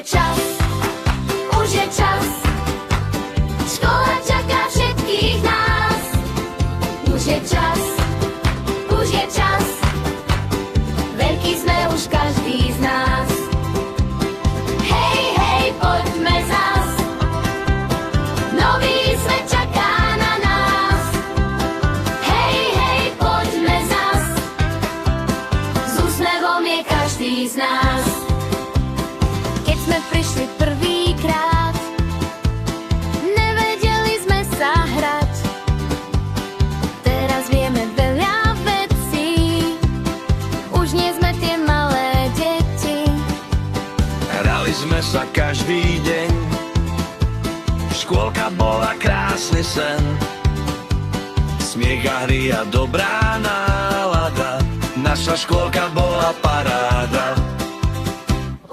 je čas, už je čas. Škola čaká všetkých nás. Už je čas, už je čas. Veľký sme už každý z nás. Hej, hej, poďme zas. Nový svet čaká na nás. Hej, hej, poďme zas. S úsmevom je každý z nás. Keď sme prišli prvýkrát, nevedeli sme sa hrať. Teraz vieme veľa vecí, už nie sme tie malé deti. Hrali sme sa každý deň, škôlka bola krásny sen. Smiech a hry a dobrá nálada, naša škôlka bola paráda.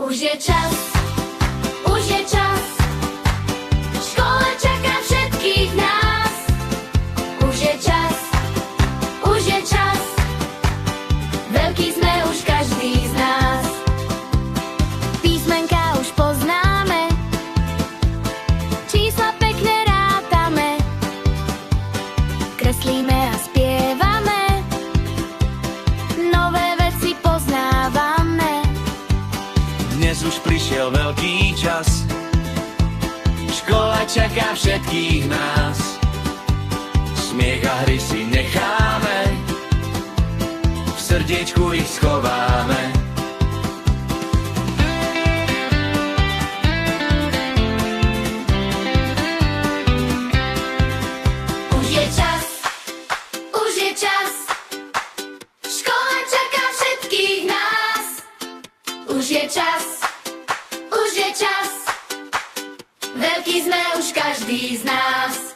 Už je čas, už je čas. Škola čaká všetkých nás. Už je čas, už je čas. Veľký sme už každý z nás. Písmenka už poznáme, čísla pekne rátame, kreslíme a spievame, nové veci poznávame. Dnes už prišiel veľký čas, škola čaká všetkých nás. Smiech a hry si necháme, v srdiečku ich schováme. Už je čas, už je čas. Škola čaká všetkých nás. Už je čas, už je čas. Veľký sme už každý z nás.